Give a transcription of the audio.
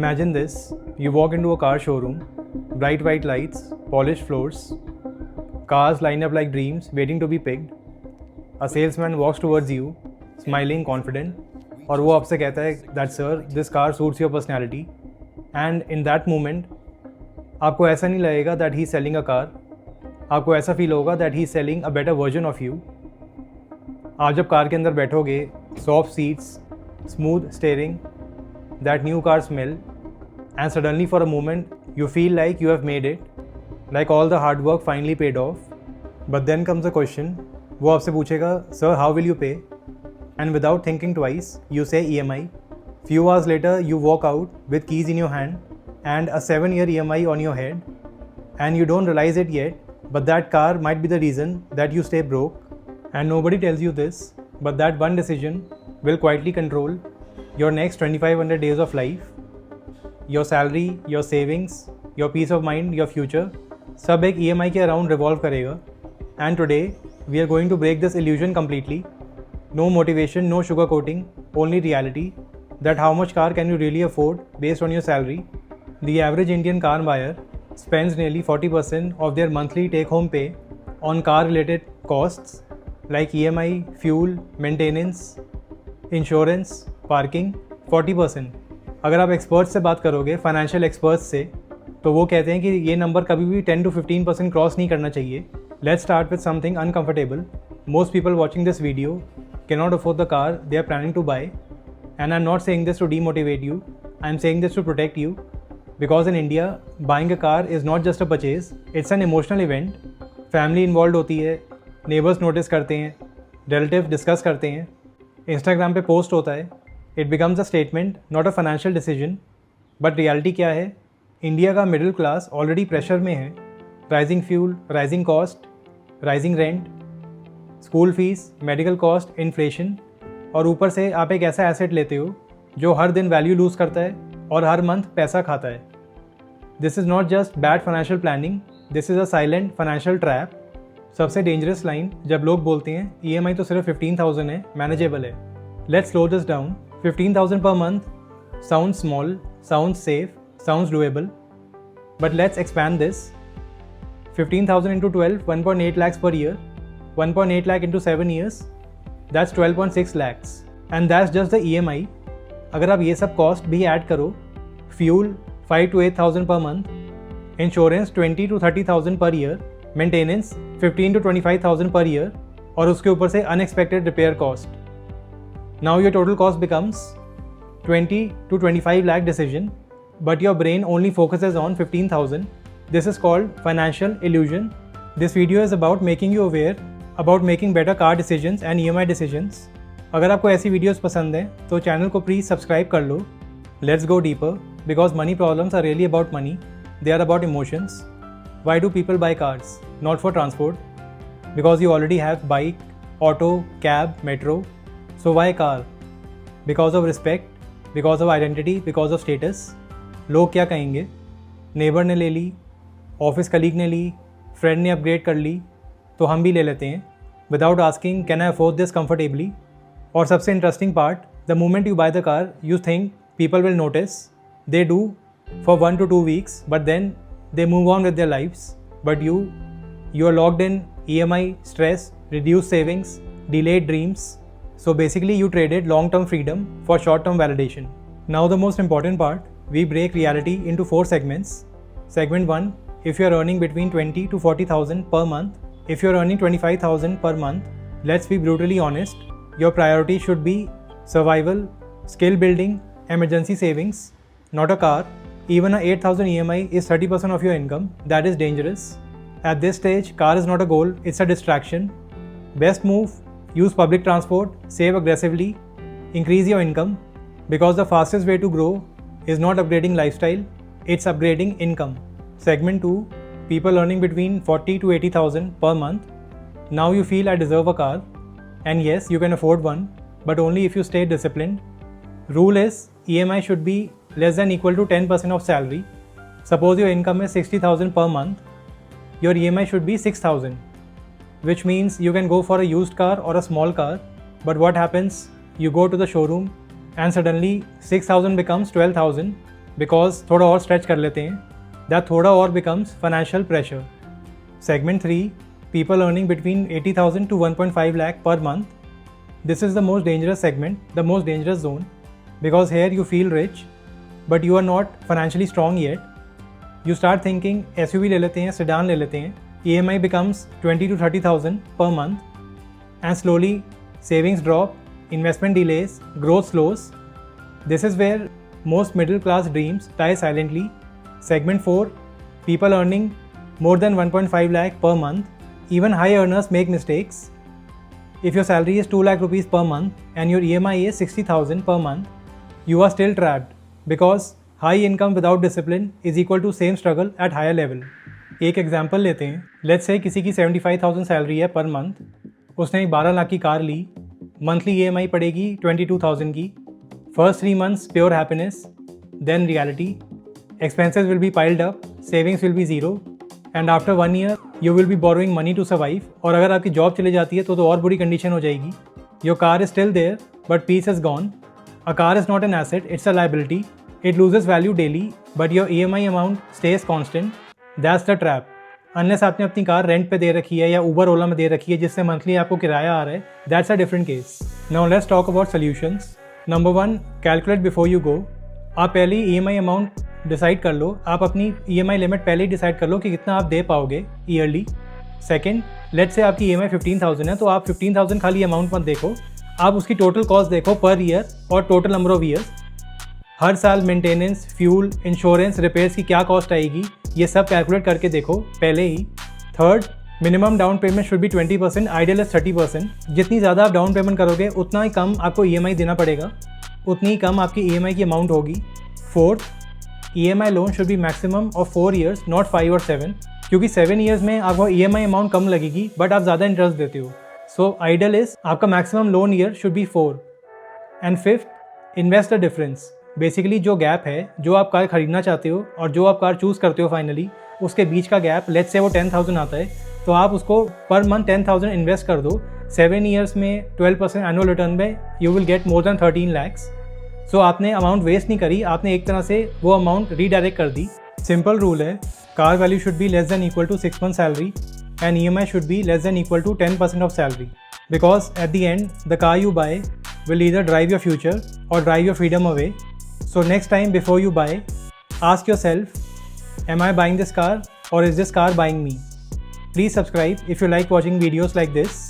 Imagine this, you walk into a car showroom, bright white lights, polished floors, cars line up like dreams waiting to be picked. A salesman walks towards you, smiling, confident, और वो आपसे कहता है that sir, this car suits your personality. And in that moment, आपको ऐसा नहीं लगेगा that he is selling a car. आपको ऐसा फील होगा that he is selling a better version of you. आप जब कार के अंदर बैठोगे, soft seats, smooth steering, that new car smell, and suddenly for a moment you feel like you have made it, like all the hard work finally paid off. But then comes the question, वो आपसे पूछेगा, sir, how will you pay? And without thinking twice, you say EMI. Few hours later, you walk out with keys in your hand and a 7-year EMI on your head, and you don't realize it yet, but that car might be the reason that you stay broke. And nobody tells you this, but that one decision will quietly control your next 2500 days of life. Your salary, your savings, your peace of mind, your future, सब एक EMI के around revolve करेगा. And today, we are going to break this illusion completely. No motivation, no sugarcoating, only reality. That how much car can you really afford based on your salary? The average Indian car buyer spends nearly 40% of their monthly take-home pay on car-related costs like EMI, fuel, maintenance, insurance, parking. 40%. अगर आप experts से बात करोगे, financial experts से, तो वो कहते हैं कि ये नंबर कभी भी 10 to 15% क्रॉस नहीं करना चाहिए. Let's start with something uncomfortable. Most people watching this video cannot afford the car they are planning to buy. And I'm not saying this to demotivate you. I'm saying this to protect you. Because in India, buying a car is not just a purchase. It's an emotional event. Family involved होती है, neighbors notice करते हैं, relatives discuss करते हैं, Instagram पे post होता है. It becomes a statement, not a financial decision. But reality क्या है? इंडिया का मिडिल क्लास ऑलरेडी प्रेशर में है. Rising fuel, rising cost, rising rent, school fees, medical cost, inflation, और ऊपर से आप एक ऐसा एसेट लेते हो जो हर दिन वैल्यू लूज़ करता है और हर मंथ पैसा खाता है. This is not just bad financial planning, this is a silent financial trap. सबसे डेंजरस लाइन जब लोग बोलते हैं EMI तो सिर्फ 15,000 है, मैनेजेबल है. Let's slow this down. 15,000 per month sounds small, sounds safe, sounds doable. But let's expand this. 15,000 into 12, 1.8 lakhs per year. 1.8 lakh into 7 years, that's 12.6 lakhs. And that's just the EMI. अगर आप ये सब cost भी add करो, fuel 5 to 8,000 per month, insurance 20 to 30,000 per year, maintenance 15 to 25,000 per year, और उसके ऊपर से unexpected repair cost. Now your total cost becomes 20 to 25 lakh decision, but your brain only focuses on 15,000. This is called financial illusion. This video is about making you aware about making better car decisions and EMI decisions. अगर आपको ऐसी videos पसंद हैं तो channel को please subscribe कर लो. Let's go deeper because money problems are really about money. They are about emotions. Why do people buy cars? Not for transport. Because you already have bike, auto, cab, metro. So why car? Because of respect, because of identity, because of status. लोग क्या कहेंगे? Neighbour ने ले ली, office colleague ने ली, friend ने upgrade कर ली, तो हम भी ले लेते हैं without asking can I afford this comfortably. और सबसे interesting part, the moment you by the car you think people will notice. They do for 1 to 2 weeks, but then they move on with their lives. But you are locked in EMI, stress, reduced savings, delayed dreams. So basically you traded long-term freedom for short-term validation. Now the most important part, we break reality into 4 segments. Segment 1, if you are earning between 20 to 40,000 per month, if you are earning 25,000 per month, let's be brutally honest, your priority should be survival, skill building, emergency savings, not a car. Even a 8,000 EMI is 30% of your income. That is dangerous. At this stage, car is not a goal, it's a distraction. Best move, use public transport, save aggressively, increase your income, because the fastest way to grow is not upgrading lifestyle, it's upgrading income. Segment 2, people earning between 40 to 80,000 per month. Now you feel I deserve a car, and yes, you can afford one, but only if you stay disciplined. Rule is EMI should be less than equal to 10% of salary. Suppose your income is 60,000 per month, your EMI should be 6,000. Which means you can go for a used car or a small car, but what happens? You go to the showroom and suddenly 6,000 becomes 12,000 because थोड़ा और stretch कर लेते हैं, that थोड़ा और becomes financial pressure. Segment 3, people earning between 80,000 to 1.5 lakh per month. This is the most dangerous segment, the most dangerous zone, because here you feel rich, but you are not financially strong yet. You start thinking SUV ले लेते हैं, sedan ले लेते हैं. EMI becomes 20 to 30,000 per month, and slowly savings drop, investment delays, growth slows. This is where most middle class dreams die silently. Segment 4, people earning more than 1.5 lakh per month. Even high earners make mistakes. If your salary is 2 lakh rupees per month and your EMI is 60,000 per month, you are still trapped because high income without discipline is equal to same struggle at higher level. एक example लेते हैं. Let's say किसी की 75,000 salary है per month, उसने 12 लाख की car ली, monthly EMI पड़ेगी 22,000 की. First 3 months pure happiness, then reality, expenses will be piled up, savings will be zero, and after 1 year you will be borrowing money to survive. और अगर आपकी job चली जाती है तो और बुरी कंडीशन हो जाएगी. Your car is still there but peace is gone. A car is not an asset, it's a liability. It loses value daily but your EMI amount stays constant. That's the trap. Unless आपने अपनी car rent पे दे रखी है या Uber ओला में दे रखी है जिससे मंथली आपको किराया आ रहा है, that's a different case. Now let's talk about solutions. Number 1, calculate before you go. आप पहले ही EMI अमाउंट डिसाइड कर लो. आप अपनी EMI लिमिट पहले ही डिसाइड कर लो कि कितना आप दे पाओगे ईयरली. सेकंड, लेट्स से आपकी EMI 15,000 है तो आप 15,000 खाली अमाउंट मत देखो, आप उसकी टोटल कॉस्ट देखो पर ईयर और टोटल नंबर ऑफ ईयर्स. हर साल मेंटेनेंस, फ्यूल, इंश्योरेंस, रिपेयर्स की क्या कॉस्ट आएगी ये सब कैलकुलेट करके देखो पहले ही. Third, minimum down payment should be 20%, ideal is 30%. जितनी ज़्यादा आप डाउन पेमेंट करोगे उतना ही कम आपको EMI देना पड़ेगा, उतनी ही कम आपकी EMI की अमाउंट होगी. Fourth, EMI loan should be maximum of 4 years, not 5 और 7, क्योंकि 7 years में आपको EMI अमाउंट कम लगेगी बट आप ज़्यादा इंटरेस्ट देते हो. सो आइडियल इज आपका maximum loan year should be 4. And fifth, invest the difference. Basically जो गैप है, जो आप कार खरीदना चाहते हो और जो आप कार चूज़ करते हो फाइनली, उसके बीच का गैप, लेट्स से वो 10,000 आता है तो आप उसको पर मंथ 10,000 इन्वेस्ट कर दो. 7 years में 12% एनुअल रिटर्न में you will get more than 13 lakhs. सो आपने अमाउंट वेस्ट नहीं करी, आपने एक तरह से वो अमाउंट रीडायरेक्ट कर दी. सिंपल रूल है, car value should be less than equal to 6 months salary and EMI should be less than equal to 10% of salary. Because at the end the car you buy will either drive your future or drive your freedom away. So next time before you buy, ask yourself, am I buying this car or is this car buying me? Please subscribe if you like watching videos like this.